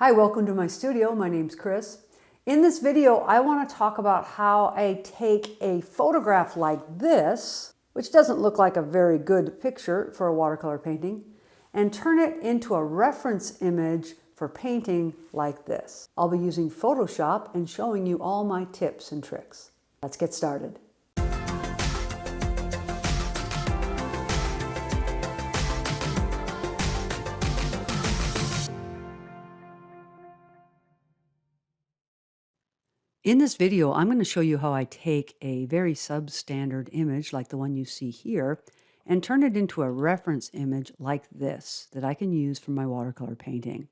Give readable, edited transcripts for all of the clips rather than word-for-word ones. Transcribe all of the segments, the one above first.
Hi, welcome to my studio. My name's Kris. In this video, I want to talk about how I take a photograph like this, which doesn't look like a very good picture for a watercolor painting, and turn it into a reference image for painting like this. I'll be using Photoshop and showing you all my tips and tricks. Let's get started. In this video, I'm going to show you how I take a very substandard image like the one you see here and turn it into a reference image like this that I can use for my watercolor painting.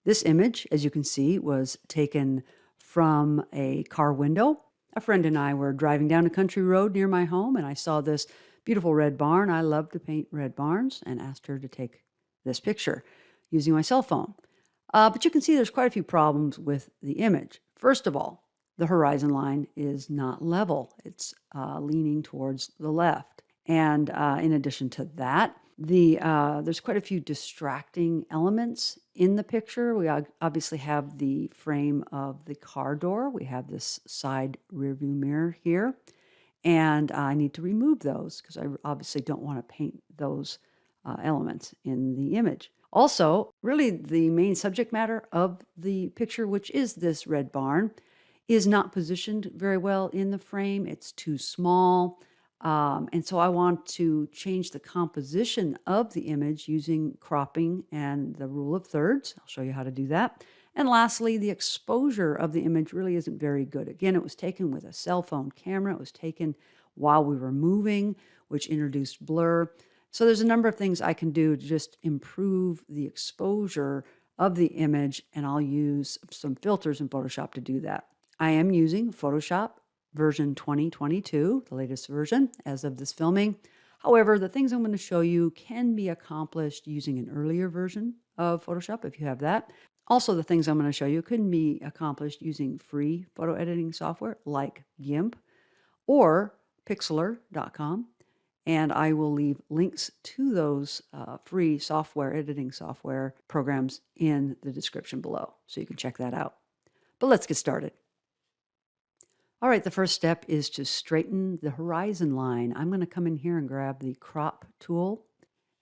This image, as you can see, was taken from a car window. A friend and I were driving down a country road near my home and I saw this beautiful red barn. I love to paint red barns and asked her to take this picture using my cell phone. But you can see there's quite a few problems with the image. First of all, the horizon line is not level. It's leaning towards the left. And in addition to that, there's quite a few distracting elements in the picture. We obviously have the frame of the car door. We have this side rear view mirror here. And I need to remove those because I obviously don't want to paint those elements in the image. Also, really the main subject matter of the picture, which is this red barn, is not positioned very well in the frame. It's too small. And so I want to change the composition of the image using cropping and the rule of thirds. I'll show you how to do that. And lastly, the exposure of the image really isn't very good. Again, it was taken with a cell phone camera. It was taken while we were moving, which introduced blur. So there's a number of things I can do to just improve the exposure of the image, and I'll use some filters in Photoshop to do that. I am using Photoshop version 2022, the latest version as of this filming. However, the things I'm going to show you can be accomplished using an earlier version of Photoshop if you have that. Also, the things I'm going to show you can be accomplished using free photo editing software like GIMP or Pixlr.com. And I will leave links to those free software editing software programs in the description below, so you can check that out. But let's get started. All right, the first step is to straighten the horizon line. I'm going to come in here and grab the crop tool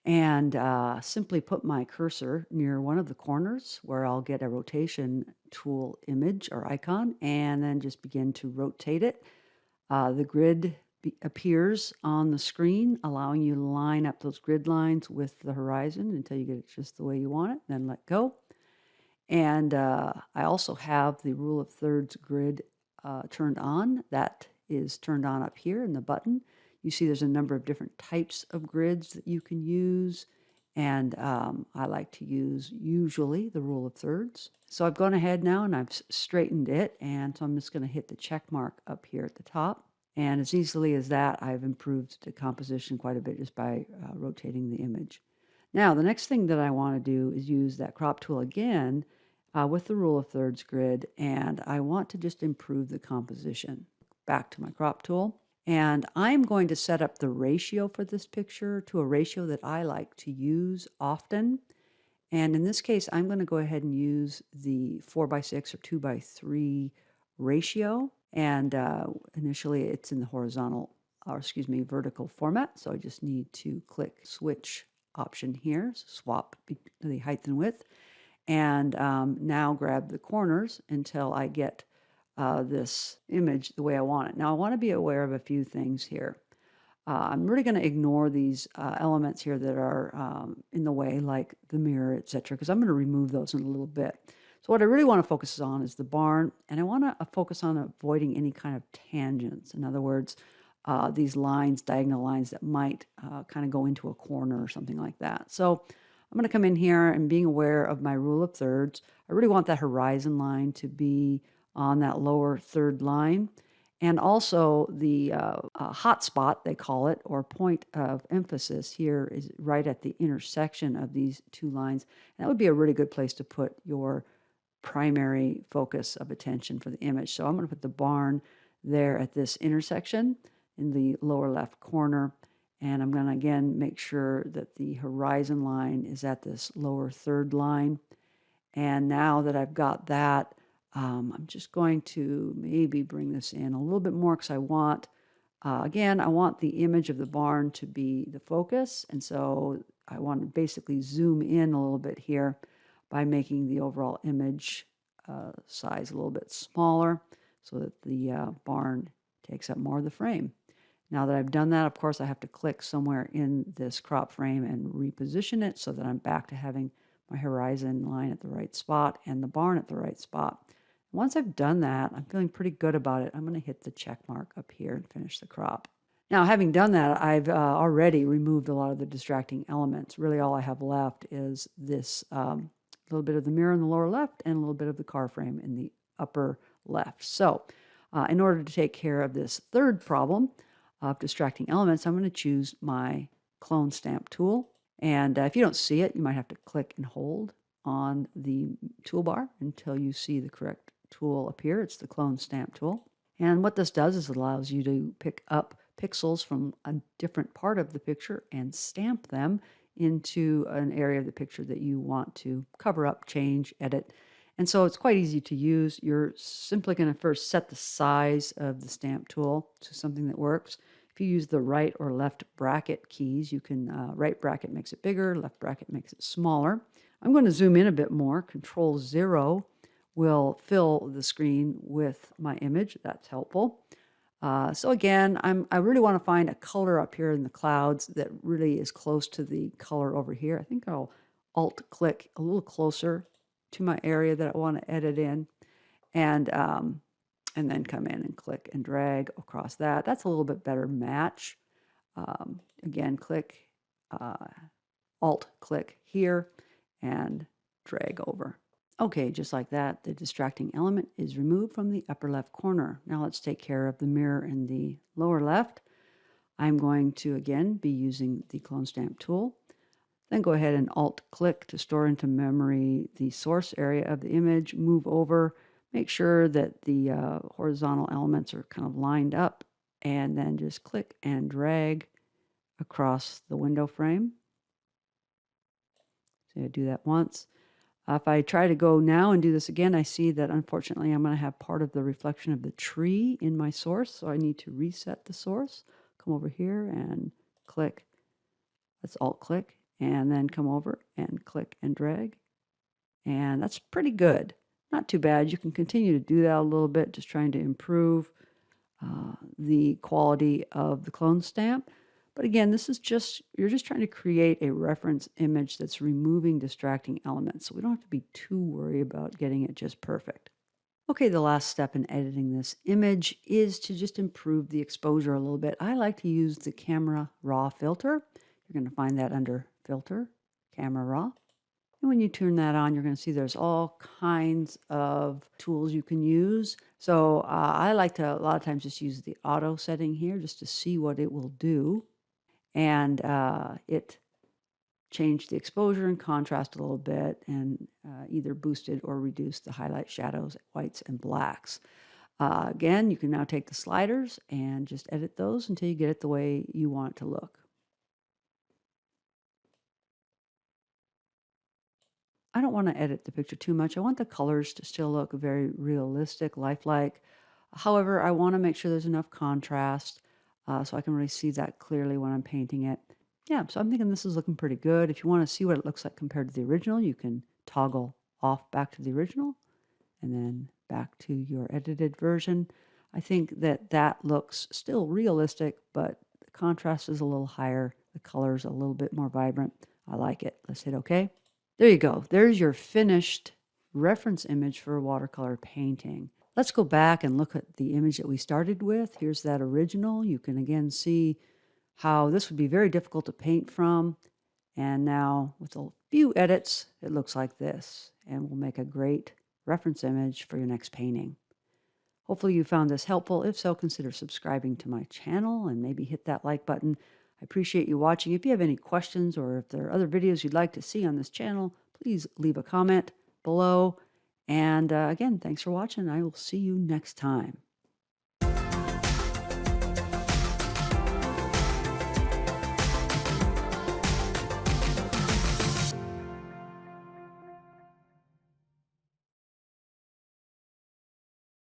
and simply put my cursor near one of the corners where I'll get a rotation tool image or icon and then just begin to rotate it. The grid appears on the screen, allowing you to line up those grid lines with the horizon until you get it just the way you want it, then let go. And I also have the rule of thirds grid turned on. That is turned on up here in the button. You see there's a number of different types of grids that you can use, and I like to use usually the rule of thirds. So I've gone ahead now and I've straightened it, and so I'm just going to hit the check mark up here at the top. And as easily as that, I've improved the composition quite a bit just by rotating the image. Now, the next thing that I want to do is use that crop tool again with the rule of thirds grid, and I want to just improve the composition. Back to my crop tool, and I'm going to set up the ratio for this picture to a ratio that I like to use often. And in this case, I'm going to go ahead and use the 4:6 or 2:3 ratio. And initially it's in the vertical format. So I just need to click switch option here, swap the height and width, and now grab the corners until I get this image the way I want it. Now I want to be aware of a few things here. I'm really going to ignore these elements here that are in the way, like the mirror, etc., because I'm going to remove those in a little bit. So what I really want to focus on is the barn, and I want to focus on avoiding any kind of tangents. In other words, these lines, diagonal lines that might kind of go into a corner or something like that. So I'm going to come in here and being aware of my rule of thirds. I really want that horizon line to be on that lower third line. And also the hot spot, they call it, or point of emphasis here is right at the intersection of these two lines. And that would be a really good place to put your primary focus of attention for the image. So I'm going to put the barn there at this intersection in the lower left corner. And I'm going to again make sure that the horizon line is at this lower third line. And now that I've got that, I'm just going to maybe bring this in a little bit more because I want, again, I want the image of the barn to be the focus. And so I want to basically zoom in a little bit here by making the overall image size a little bit smaller so that the barn takes up more of the frame. Now that I've done that, of course, I have to click somewhere in this crop frame and reposition it so that I'm back to having my horizon line at the right spot and the barn at the right spot. Once I've done that, I'm feeling pretty good about it. I'm going to hit the check mark up here and finish the crop. Now, having done that, I've already removed a lot of the distracting elements. Really, all I have left is this little bit of the mirror in the lower left and a little bit of the car frame in the upper left. So, in order to take care of this third problem of distracting elements, I'm going to choose my clone stamp tool. And if you don't see it, you might have to click and hold on the toolbar until you see the correct tool appear. It's the clone stamp tool. And what this does is it allows you to pick up pixels from a different part of the picture and stamp them into an area of the picture that you want to cover up, change, edit. And so it's quite easy to use. You're simply going to first set the size of the stamp tool to something that works. If you use the right or left bracket keys, you can, right bracket makes it bigger, left bracket makes it smaller. I'm going to zoom in a bit more. Control 0 will fill the screen with my image. That's helpful. So again, I really want to find a color up here in the clouds that really is close to the color over here. I think I'll Alt-click a little closer to my area that I want to edit in, and then come in and click and drag across that. That's a little bit better match. Again, click, Alt-click here, and drag over. Okay, just like that, the distracting element is removed from the upper left corner. Now let's take care of the mirror in the lower left. I'm going to, again, be using the clone stamp tool. Then go ahead and Alt-click to store into memory the source area of the image. Move over, make sure that the horizontal elements are kind of lined up, and then just click and drag across the window frame. So I do that once. If I try to go now and do this again, I see that unfortunately I'm going to have part of the reflection of the tree in my source, so I need to reset the source. Come over here and click. Let's Alt-click, and then come over and click and drag. And that's pretty good. Not too bad. You can continue to do that a little bit, just trying to improve the quality of the clone stamp. But again, this is just, you're just trying to create a reference image that's removing distracting elements. So we don't have to be too worried about getting it just perfect. Okay, the last step in editing this image is to just improve the exposure a little bit. I like to use the Camera Raw filter. You're going to find that under Filter, Camera Raw. And when you turn that on, you're going to see there's all kinds of tools you can use. So I like to a lot of times just use the auto setting here just to see what it will do. And it changed the exposure and contrast a little bit, and either boosted or reduced the highlight, shadows, whites, and blacks. Again, you can now take the sliders and just edit those until you get it the way you want it to look. I don't want to edit the picture too much. I want the colors to still look very realistic, lifelike. However, I want to make sure there's enough contrast so I can really see that clearly when I'm painting it. Yeah, so I'm thinking this is looking pretty good. If you want to see what it looks like compared to the original, you can toggle off back to the original and then back to your edited version. I think that that looks still realistic, but the contrast is a little higher. The color's a little bit more vibrant. I like it. Let's hit OK. There you go. There's your finished reference image for a watercolor painting. Let's go back and look at the image that we started with. Here's that original. You can again see how this would be very difficult to paint from. And now with a few edits, it looks like this and will make a great reference image for your next painting. Hopefully you found this helpful. If so, consider subscribing to my channel and maybe hit that like button. I appreciate you watching. If you have any questions or if there are other videos you'd like to see on this channel, please leave a comment below. And again, thanks for watching. I will see you next time.